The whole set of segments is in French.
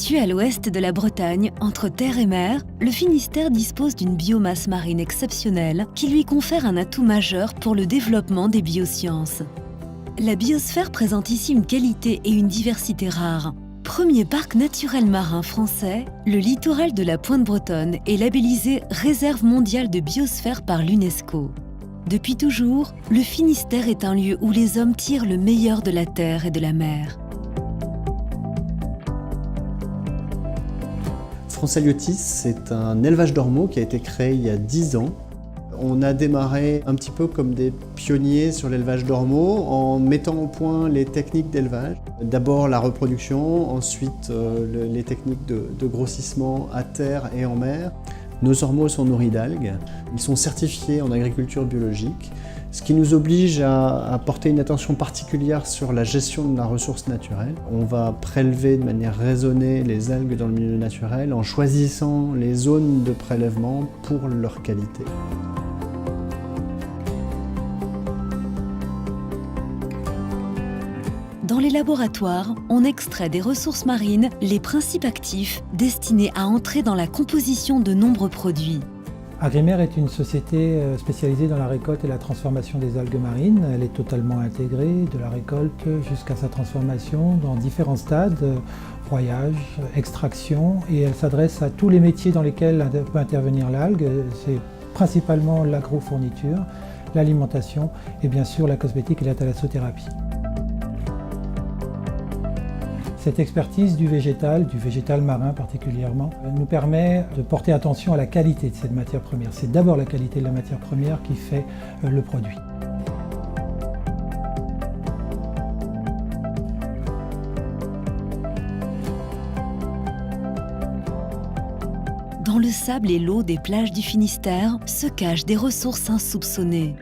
Situé à l'ouest de la Bretagne, entre terre et mer, le Finistère dispose d'une biomasse marine exceptionnelle qui lui confère un atout majeur pour le développement des biosciences. La biosphère présente ici une qualité et une diversité rares. Premier parc naturel marin français, le littoral de la Pointe Bretonne est labellisé Réserve mondiale de biosphère par l'UNESCO. Depuis toujours, le Finistère est un lieu où les hommes tirent le meilleur de la terre et de la mer. Fronsaliotis, c'est un élevage d'ormeaux qui a été créé il y a 10 ans. On a démarré un petit peu comme des pionniers sur l'élevage d'ormeaux en mettant au point les techniques d'élevage. D'abord la reproduction, ensuite les techniques de grossissement à terre et en mer. Nos ormeaux sont nourris d'algues, ils sont certifiés en agriculture biologique, ce qui nous oblige à porter une attention particulière sur la gestion de la ressource naturelle. On va prélever de manière raisonnée les algues dans le milieu naturel en choisissant les zones de prélèvement pour leur qualité. Dans les laboratoires, on extrait des ressources marines les principes actifs destinés à entrer dans la composition de nombreux produits. Agrimer est une société spécialisée dans la récolte et la transformation des algues marines. Elle est totalement intégrée de la récolte jusqu'à sa transformation dans différents stades, broyage, extraction, et elle s'adresse à tous les métiers dans lesquels peut intervenir l'algue. C'est principalement l'agrofourniture, l'alimentation et bien sûr la cosmétique et la thalassothérapie. Cette expertise du végétal marin particulièrement, nous permet de porter attention à la qualité de cette matière première. C'est d'abord la qualité de la matière première qui fait le produit. Dans le sable et l'eau des plages du Finistère se cachent des ressources insoupçonnées.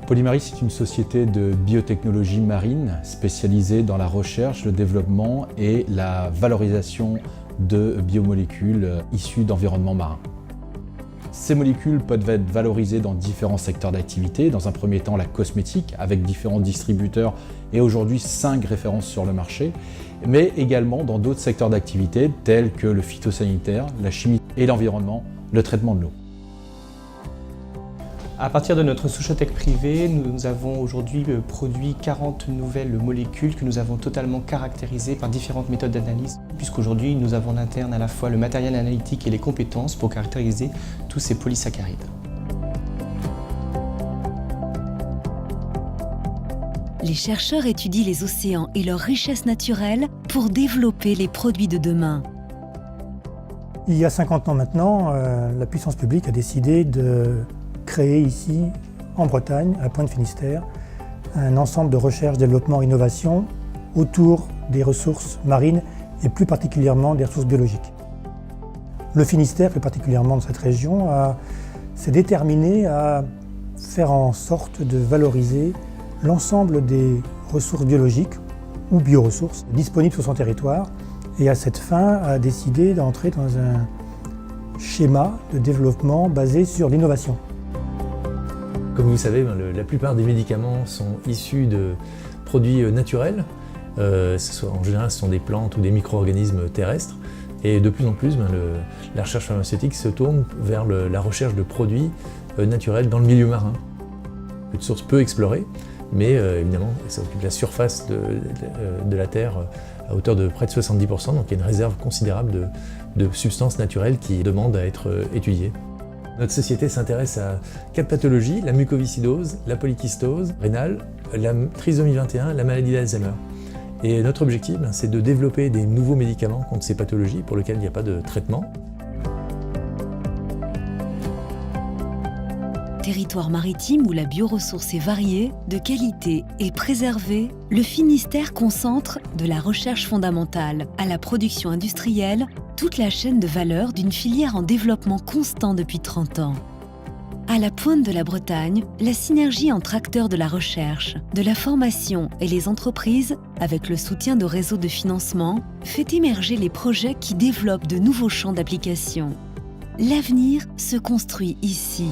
Polymaris est une société de biotechnologie marine spécialisée dans la recherche, le développement et la valorisation de biomolécules issues d'environnements marins. Ces molécules peuvent être valorisées dans différents secteurs d'activité. Dans un premier temps, la cosmétique, avec différents distributeurs et aujourd'hui 5 références sur le marché, mais également dans d'autres secteurs d'activité tels que le phytosanitaire, la chimie et l'environnement, le traitement de l'eau. À partir de notre Souchotech privée, nous avons aujourd'hui produit 40 nouvelles molécules que nous avons totalement caractérisées par différentes méthodes d'analyse, puisqu'aujourd'hui nous avons en interne à la fois le matériel analytique et les compétences pour caractériser tous ces polysaccharides. Les chercheurs étudient les océans et leurs richesses naturelles pour développer les produits de demain. Il y a 50 ans maintenant, la puissance publique a décidé de créer ici, en Bretagne, à Pointe-Finistère, un ensemble de recherche, développement, innovation autour des ressources marines et plus particulièrement des ressources biologiques. Le Finistère, plus particulièrement dans cette région, s'est déterminé à faire en sorte de valoriser l'ensemble des ressources biologiques ou bioressources disponibles sur son territoire et à cette fin a décidé d'entrer dans un schéma de développement basé sur l'innovation. Comme vous savez, la plupart des médicaments sont issus de produits naturels. En général, ce sont des plantes ou des micro-organismes terrestres. Et de plus en plus, la recherche pharmaceutique se tourne vers la recherche de produits naturels dans le milieu marin. Une source peu explorée, mais évidemment, ça occupe la surface de la Terre à hauteur de près de 70%. Donc il y a une réserve considérable de substances naturelles qui demandent à être étudiées. Notre société s'intéresse à 4 pathologies, la mucoviscidose, la polykystose rénale, la trisomie 21, la maladie d'Alzheimer. Et notre objectif, c'est de développer des nouveaux médicaments contre ces pathologies pour lesquelles il n'y a pas de traitement. Territoire maritime où la bioressource est variée, de qualité et préservée, le Finistère concentre de la recherche fondamentale à la production industrielle toute la chaîne de valeur d'une filière en développement constant depuis 30 ans. À la pointe de la Bretagne, la synergie entre acteurs de la recherche, de la formation et les entreprises, avec le soutien de réseaux de financement, fait émerger les projets qui développent de nouveaux champs d'application. L'avenir se construit ici.